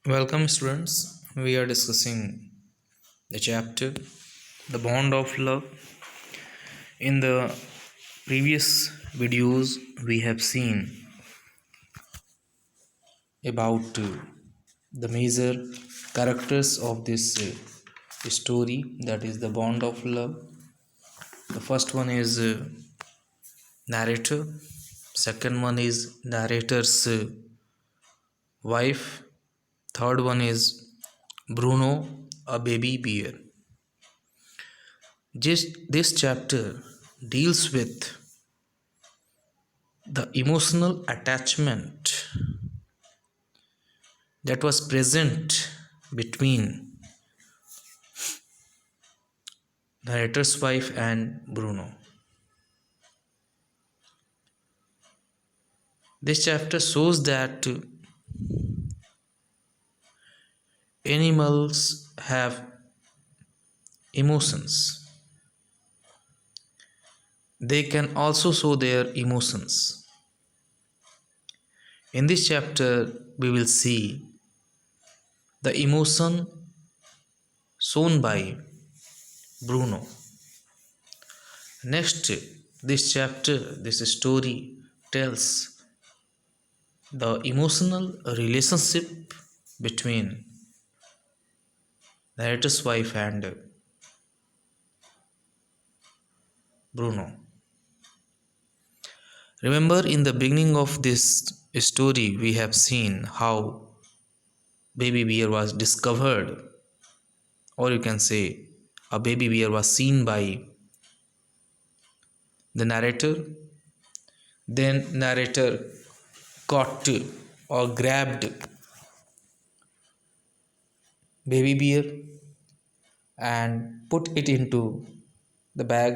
Welcome, students. We are discussing the chapter The Bond of Love. In the previous videos, we have seen about the major characters of this story, that is the bond of love. The first one is narrator, second one is narrator's wife, third one is Bruno, a baby bear. This chapter deals with the emotional attachment that was present between the narrator's wife and Bruno. This chapter shows that animals have emotions. They can also show their emotions. In this chapter, we will see the emotion shown by Bruno. Next, this story tells the emotional relationship between narrator's wife and Bruno. Remember, in the beginning of this story, we have seen how baby bear was discovered, or you can say a baby bear was seen by the narrator. Then narrator caught or grabbed baby bear and put it into the bag.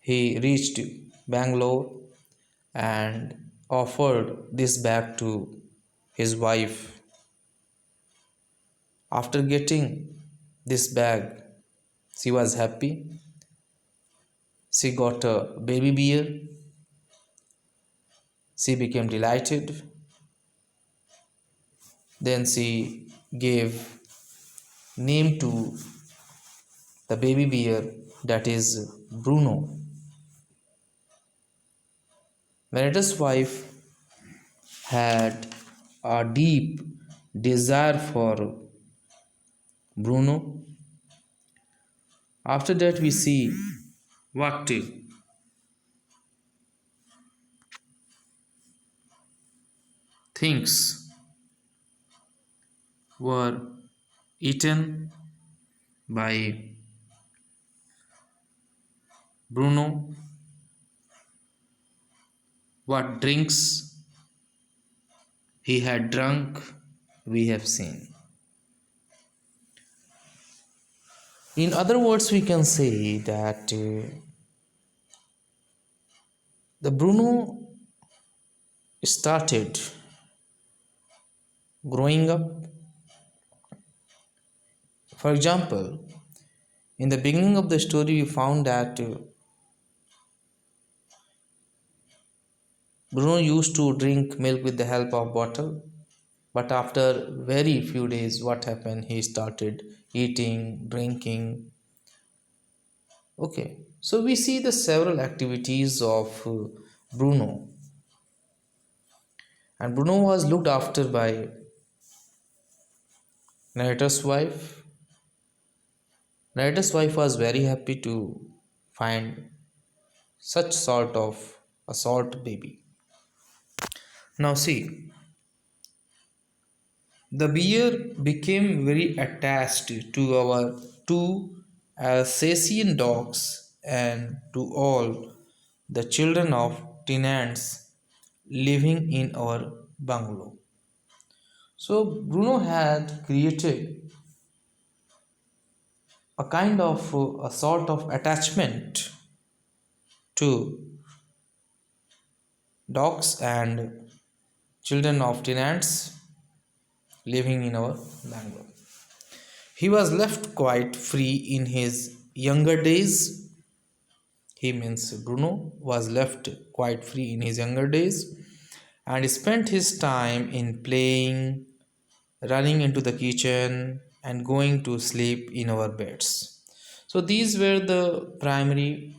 He reached Bangalore and offered this bag to his wife. After getting this bag, she was happy. She got a baby bear. She became delighted. Then she gave name to the baby bear, that is Bruno. Narrator's wife had a deep desire for Bruno. After that, we see what things were eaten by Bruno, what drinks he had drunk, we have seen. In other words, we can say that the Bruno started growing up. For example, in the beginning of the story, we found that Bruno used to drink milk with the help of bottle, but after very few days, what happened? He started eating, drinking. Okay, so we see the several activities of Bruno, and Bruno was looked after by narrator's wife. Narrator's wife was very happy to find such sort of a salt baby. Now see, the bear became very attached to our two Alsatian dogs and to all the children of tenants living in our bungalow. So Bruno had created a kind of a sort of attachment to dogs and children of tenants living in our bungalow. He was left quite free in his younger days. He means Bruno was left quite free in his younger days and spent his time in playing running into the kitchen, and going to sleep in our beds. So these were the primary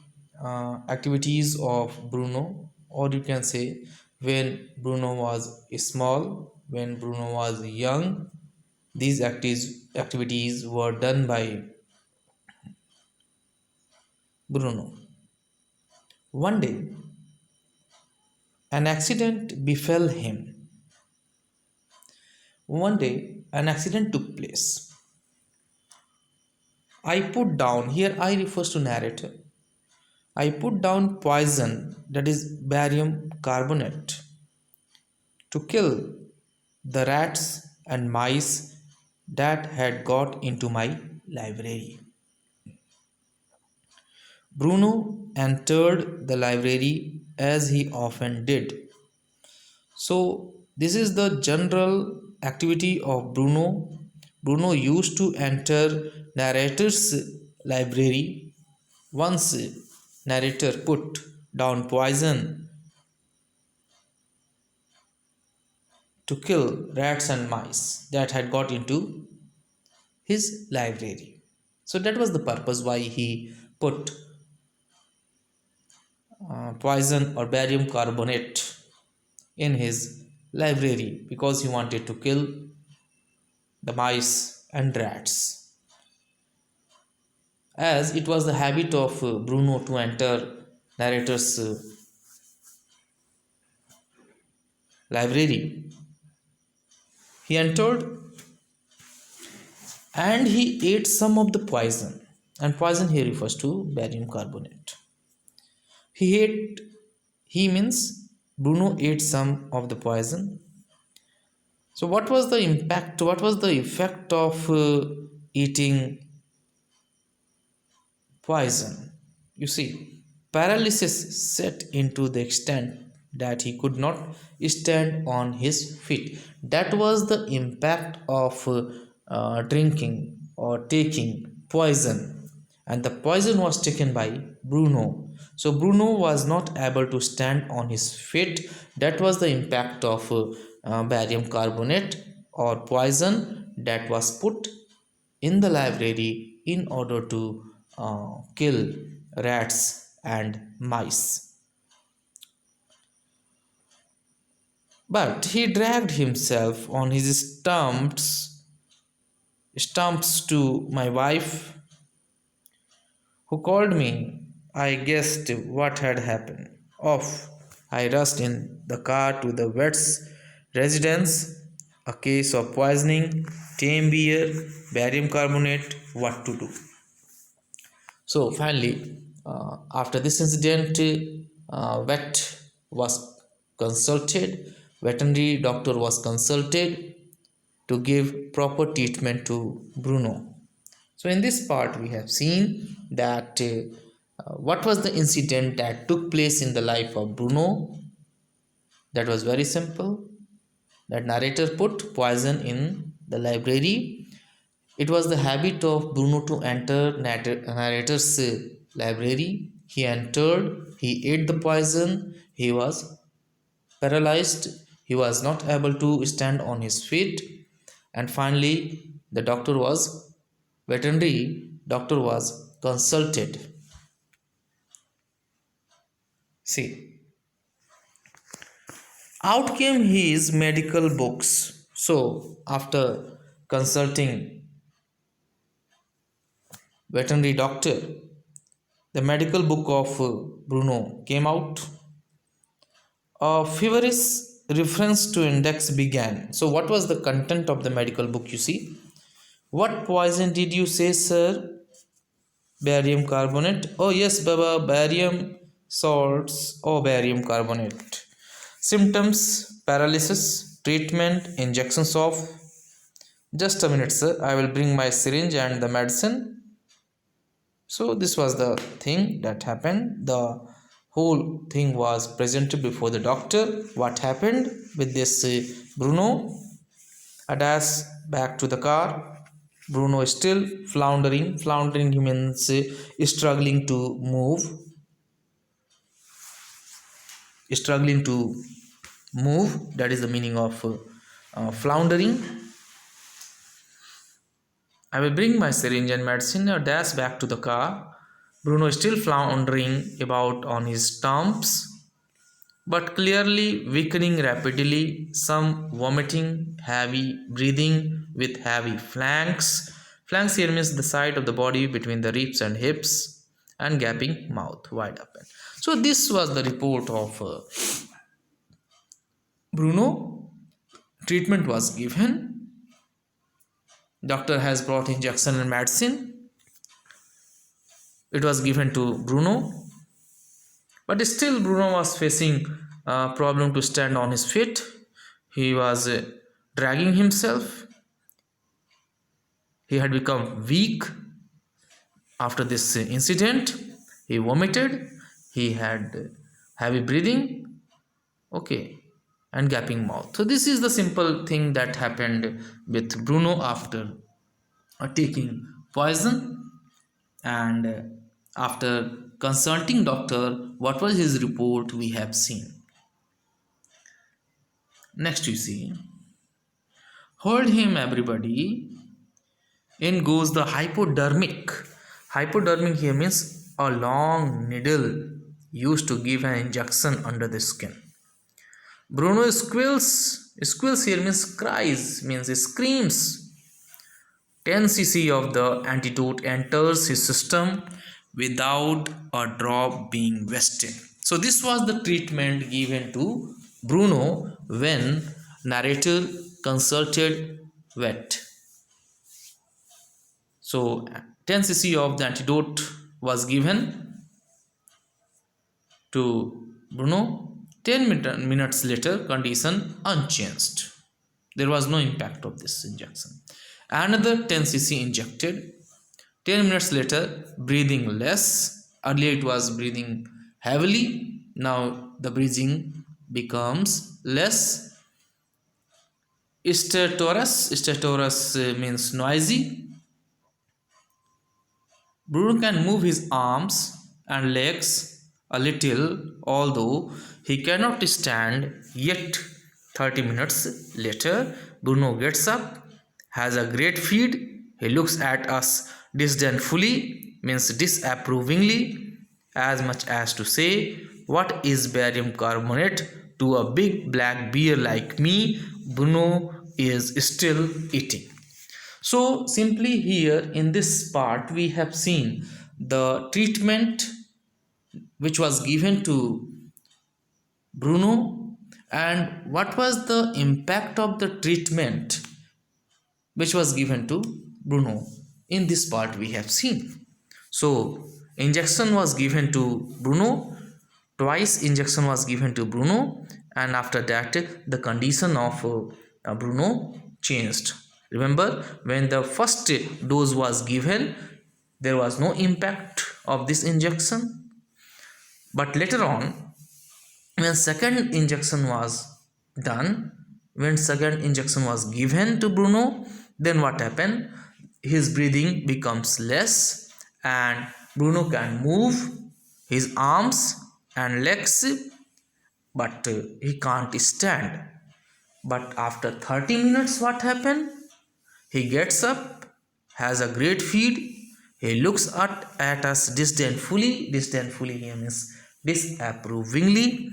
activities of Bruno, or you can say when Bruno was small, when Bruno was young, these activities were done by Bruno. One day, an accident befell him. One day, an accident took place. I put down, here I refers to narrator. I put down poison, that is barium carbonate, to kill the rats and mice that had got into my library. Bruno entered the library as he often did. So, this is the general activity of Bruno. Bruno used to enter narrator's library. Once narrator put down poison to kill rats and mice that had got into his library. So that was the purpose why he put poison or barium carbonate in his library, because he wanted to kill the mice and rats. As it was the habit of Bruno to enter narrator's library, he entered and he ate some of the poison. And poison here refers to barium carbonate. He ate, he means Bruno ate some of the poison. So, what was the impact? What was the effect of eating poison? You see, paralysis set into the extent that he could not stand on his feet. That was the impact of drinking or taking poison, and the poison was taken by Bruno. So Bruno was not able to stand on his feet. That was the impact of barium carbonate or poison that was put in the library in order to kill rats and mice. But he dragged himself on his stumps to my wife, who called me. I guessed what had happened. Off I rushed in the car to the vet's residence. A case of poisoning, tame beer, barium carbonate, what to do. So finally, after this incident, vet was consulted, veterinary doctor was consulted to give proper treatment to Bruno. So in this part, we have seen that what was the incident that took place in the life of Bruno. That was very simple. That narrator put poison in the library. It was the habit of Bruno to enter narrator's library. He entered, he ate the poison, he was paralyzed, he was not able to stand on his feet, and finally, the veterinary doctor was consulted. See, out came his medical books. So, after consulting veterinary doctor, the medical book of Bruno came out. A feverish reference to index began. So, what was the content of the medical book? You see, what poison did you say, sir? Barium carbonate. Oh, yes, Baba, barium salts or barium carbonate. Symptoms: paralysis, treatment, injections of. Just a minute, sir. I will bring my syringe and the medicine. So, this was the thing that happened. The whole thing was presented before the doctor. What happened with this Bruno? A dash back to the car. Bruno is still floundering. Floundering means struggling to move. Struggling to move. That is the meaning of floundering. I will bring my syringe and medicine and dash back to the car. Bruno is still floundering about on his stumps, but clearly weakening rapidly, some vomiting, heavy breathing with heavy flanks. Flanks here means the side of the body between the ribs and hips, and gaping mouth wide open. So this was the report of Bruno. Treatment was given. Doctor has brought injection and medicine. It was given to Bruno, but still Bruno was facing a problem to stand on his feet. He was dragging himself. He had become weak after this incident. He vomited. He had heavy breathing. Okay, and gaping mouth. So this is the simple thing that happened with Bruno after taking poison, and after consulting doctor, what was his report we have seen. Next you see, hold him everybody. In goes the hypodermic. Hypodermic here means a long needle used to give an injection under the skin. Bruno squeals. Squeals here means cries, means screams. 10 cc of the antidote enters his system without a drop being wasted. So this was the treatment given to Bruno when narrator consulted vet. So 10 cc of the antidote was given to Bruno. 10 minutes later, condition unchanged. There was no impact of this injection. Another 10 cc injected. 10 minutes later, breathing less. Earlier it was breathing heavily. Now the breathing becomes less. Stertorous. Stertorous means noisy. Bruno can move his arms and legs a little, although he cannot stand yet. 30 minutes later, Bruno gets up, has a great feed. He looks at us disdainfully, means disapprovingly, as much as to say, "What is barium carbonate to a big black bear like me?" Bruno is still eating. So simply here in this part we have seen the treatment which was given to Bruno, and what was the impact of the treatment which was given to Bruno. In this part we have seen. So injection was given to Bruno, twice injection was given to Bruno, and after that the condition of Bruno changed. Remember, when the first dose was given, there was no impact of this injection, but later on, when second injection was done, when second injection was given to Bruno, then what happened? His breathing becomes less and Bruno can move his arms and legs, but he can't stand. But after 30 minutes, what happened? He gets up, has a great feed. He looks at us disdainfully. Disdainfully here means disapprovingly,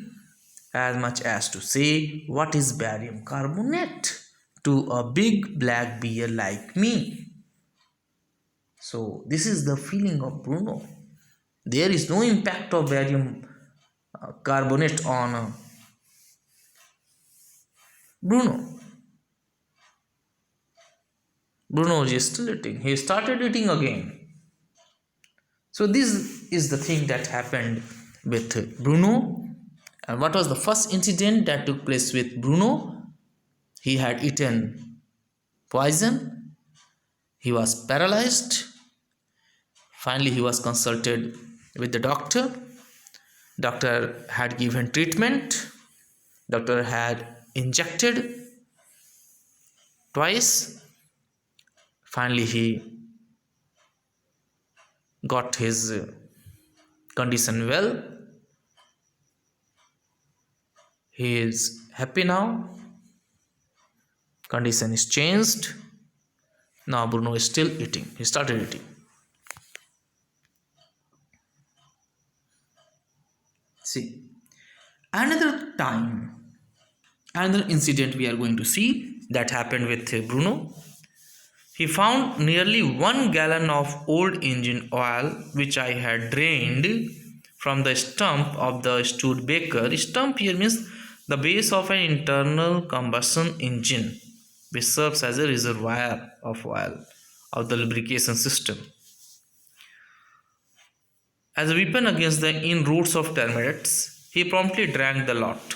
as much as to say, "What is barium carbonate to a big black bear like me?" So this is the feeling of Bruno. There is no impact of barium carbonate on Bruno. Bruno is still eating. He started eating again. So this is the thing that happened with Bruno. And what was the first incident that took place with Bruno? He had eaten poison. He was paralyzed. Finally, he was consulted with the doctor. Doctor had given treatment. Doctor had injected twice. Finally, he got his condition well. He is happy now. Condition is changed. Now Bruno is still eating. He started eating. See, another time, another incident we are going to see that happened with Bruno. He found nearly 1 gallon of old engine oil which I had drained from the stump of the Studebaker. Stump here means the base of an internal combustion engine which serves as a reservoir of oil of the lubrication system. As a weapon against the inroads of termites, he promptly drank the lot.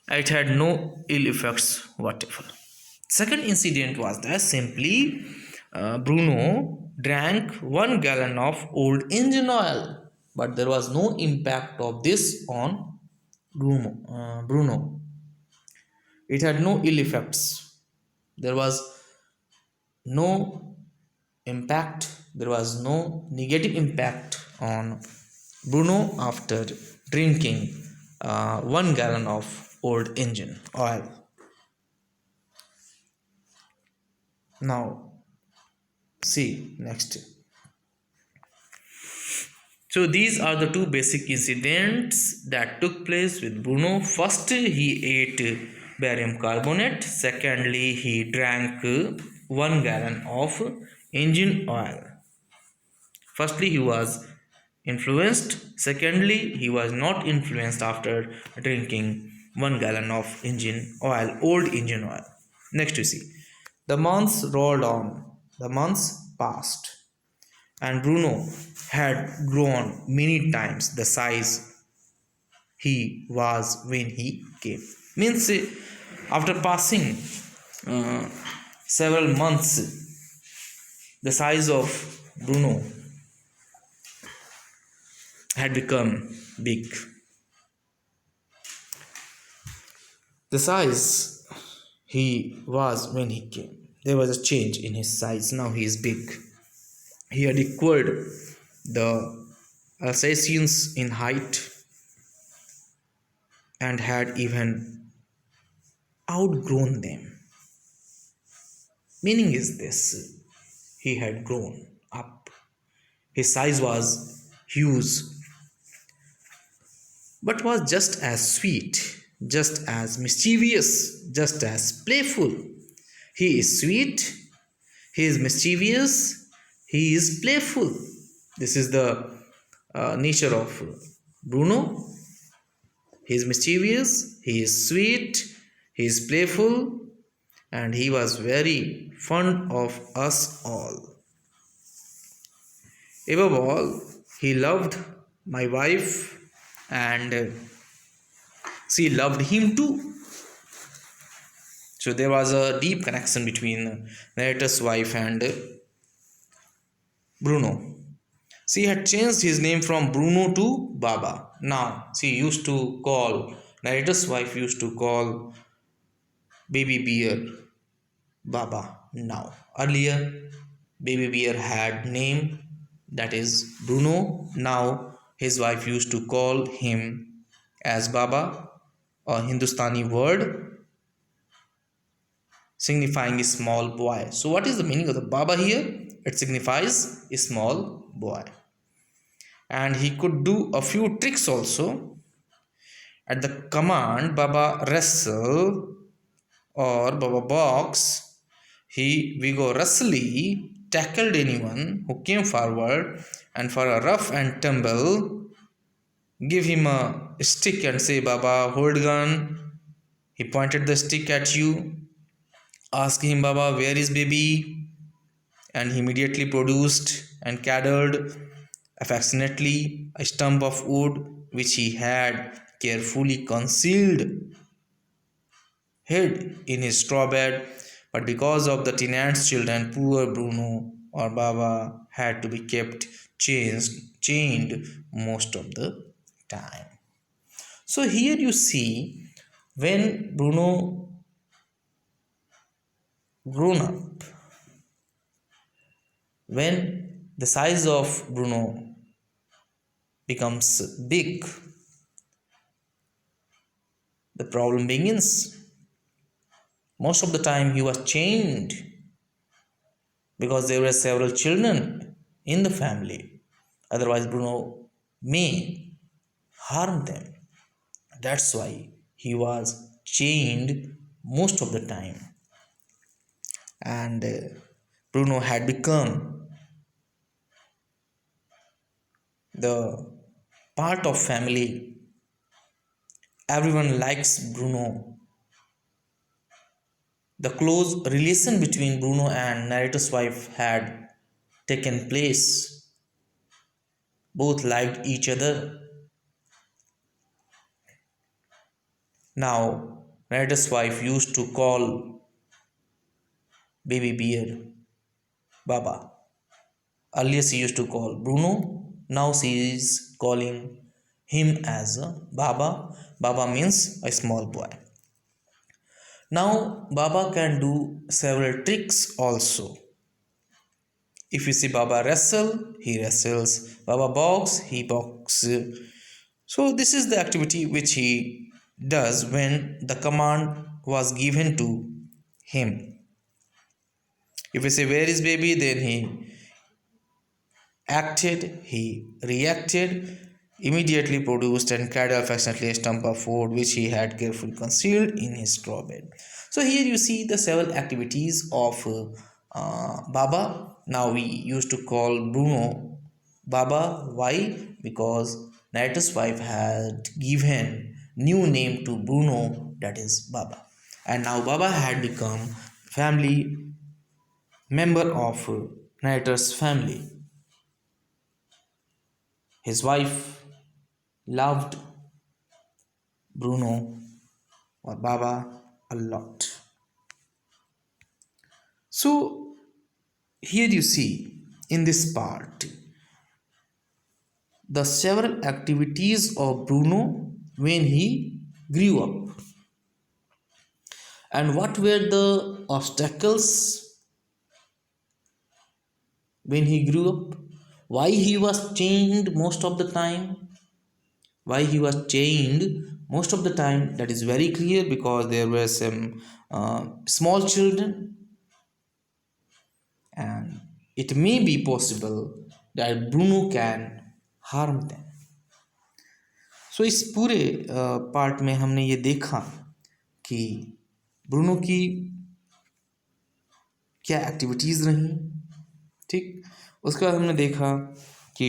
It had no ill effects whatever. Second incident was that simply Bruno drank 1 gallon of old engine oil, but there was no impact of this on Bruno. It had no ill effects. There was no impact. There was no negative impact on Bruno after drinking 1 gallon of old engine oil. Now, see next. So these are the two basic incidents that took place with Bruno. First, he ate barium carbonate. Secondly, he drank 1 gallon of engine oil. Firstly, he was influenced. Secondly, he was not influenced after drinking 1 gallon of engine oil, old engine oil. Next, you see, the months rolled on. The months passed and Bruno had grown many times the size he was when he came. Means after passing several months, the size of Bruno had become big. The size he was when he came. There was a change in his size. Now he is big. He had equaled the Alsatians in height and had even outgrown them. Meaning is this, he had grown up. His size was huge, but was just as sweet, just as mischievous, just as playful. He is sweet, he is mischievous, he is playful. This is the nature of Bruno. He is mischievous, he is sweet, he is playful, and he was very fond of us all. Above all, he loved my wife and she loved him too. So there was a deep connection between narrator's wife and Bruno. She had changed his name from Bruno to Baba. Now she used to call, narrator's wife used to call baby bear Baba now. Earlier, baby bear had name, that is Bruno. Now his wife used to call him as Baba, a Hindustani word signifying a small boy. So what is the meaning of the Baba here? It signifies a small boy. And he could do a few tricks also. At the command Baba wrestle or Baba box, he vigorously tackled anyone who came forward, and for a rough and tumble, give him a stick and say, Baba, hold gun. He pointed the stick at you. Ask him, Baba, where is baby? And he immediately produced and cuddled affectionately a stump of wood which he had carefully concealed, hid in his straw bed. But because of the tenant's children, poor Bruno or Baba had to be kept chained most of the time. So here you see, when Bruno grown up, when the size of Bruno becomes big, the problem begins. Most of the time he was chained because there were several children in the family. Otherwise, Bruno may harm them. That's why he was chained most of the time. And Bruno had become the part of family. Everyone likes Bruno. The close relation between Bruno and narrator's wife had taken place. Both liked each other. Now, narrator's wife used to call baby bear Baba. Earlier she used to call Bruno. Now she is calling him as a Baba. Baba means a small boy. Now Baba can do several tricks also. If you see Baba wrestle, he wrestles. Baba box, he boxes. So this is the activity which he does when the command was given to him. If you say where is baby, then he acted, he reacted, immediately produced and carried affectionately a stump of food which he had carefully concealed in his straw bed. So here you see the several activities of Baba. Now we used to call Bruno Baba. Why? Because narrator's wife had given new name to Bruno, that is Baba. And now Baba had become family member of narrator's family. His wife loved Bruno or Baba a lot. So here you see in this part the several activities of Bruno when he grew up, and what were the obstacles when he grew up, why he was chained most of the time. Why he was chained most of the time, that is very clear, because there were some small children, and it may be possible that Bruno can harm them. सो इस पूरे part में हमने ये देखा कि Bruno की क्या activities रहीं, ठीक। उसके बाद हमने देखा कि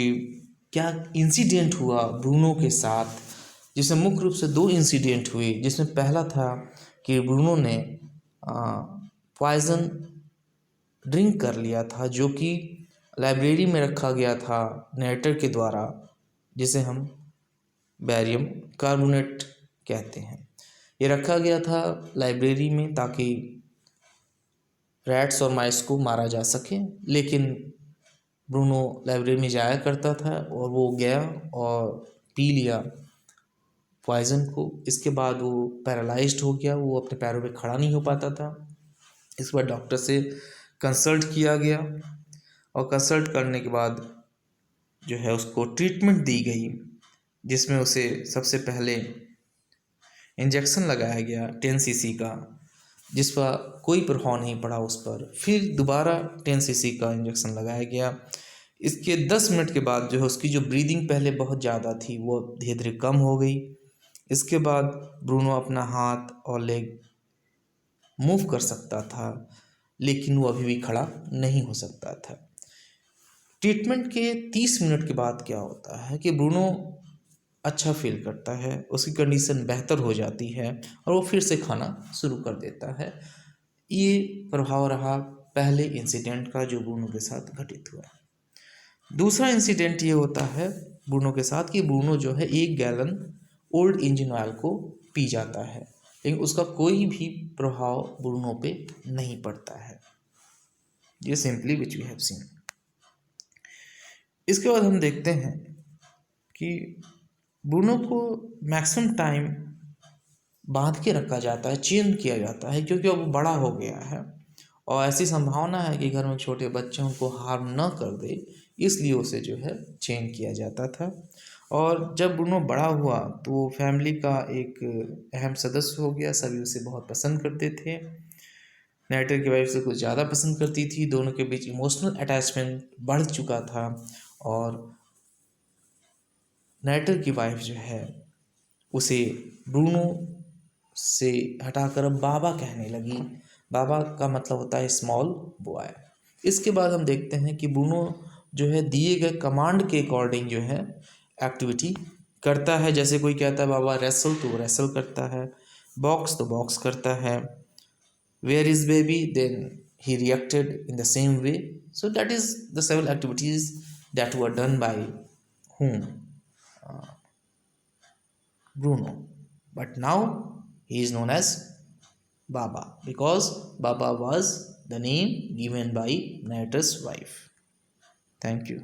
क्या इंसिडेंट हुआ ब्रूनो के साथ, जिसमें मुख्य रूप से दो इंसिडेंट हुए। जिसमें पहला था कि ब्रूनो ने पॉइज़न ड्रिंक कर लिया था, जो कि लाइब्रेरी में रखा गया था नरेटर के द्वारा, जिसे हम बैरियम कार्बोनेट कहते हैं। ये रखा गया था लाइब्रेरी में ताकि रैट्स और माइस को मारा जा सके, लेकिन ब्रूनो लाइब्रेरी में जाया करता था और वो गया और पी लिया पॉइज़न को। इसके बाद वो पैरालाइज्ड हो गया, वो अपने पैरों पे खड़ा नहीं हो पाता था। इसके बाद डॉक्टर से कंसल्ट किया गया और कंसल्ट करने के बाद जो है उसको ट्रीटमेंट दी गई, जिसमें उसे सबसे पहले इंजेक्शन लगाया गया 10 सीसी का, जिस पर कोई प्रभाव नहीं पड़ा उस पर। फिर दोबारा 10 सीसी का इंजेक्शन लगाया गया। इसके 10 मिनट के बाद जो है उसकी जो ब्रीदिंग पहले बहुत ज़्यादा थी वो धीरे धीरे कम हो गई। इसके बाद ब्रूनो अपना हाथ और लेग मूव कर सकता था, लेकिन वो अभी भी खड़ा नहीं हो सकता था। ट्रीटमेंट के 30 मिनट के बाद क्या होता है कि ब्रूनो अच्छा फील करता है, उसकी कंडीशन बेहतर हो जाती है और वो फिर से खाना शुरू कर देता है। ये प्रभाव रहा पहले इंसिडेंट का जो ब्रूनो के साथ घटित हुआ। दूसरा इंसिडेंट ये होता है ब्रूनो के साथ कि ब्रूनो जो है 1 गैलन ओल्ड इंजन ऑयल को पी जाता है, लेकिन उसका कोई भी प्रभाव ब्रूनो पे नहीं पड़ता है। ये simply which we have seen. इसके बाद हम देखते हैं कि ब्रूनो को मैक्सिमम टाइम बांध के रखा जाता है, चेन किया जाता है, क्योंकि अब बड़ा हो गया है और ऐसी संभावना है कि घर में छोटे बच्चे उनको हार्म न कर दे, इसलिए उसे जो है चेन किया जाता था। और जब ब्रूनो बड़ा हुआ तो वो फैमिली का एक अहम सदस्य हो गया, सभी उसे बहुत पसंद करते थे। नाइटर की वाइफ से कुछ ज़्यादा पसंद करती थी, दोनों के बीच इमोशनल अटैचमेंट बढ़ चुका था और नाइटर की वाइफ जो है उसे ब्रूनो से हटाकर अब बाबा कहने लगी। बाबा का मतलब होता है स्मॉल बॉय। इसके बाद हम देखते हैं कि ब्रूनो जो है दिए गए कमांड के अकॉर्डिंग जो है एक्टिविटी करता है। जैसे कोई कहता है बाबा रेसल तो रेसल करता है, बॉक्स तो बॉक्स करता है, where is baby then he reacted in the same way. So that is the several activities that were done by whom? Bruno. But now he is known as Baba because Baba was the name given by narrator's wife. Thank you.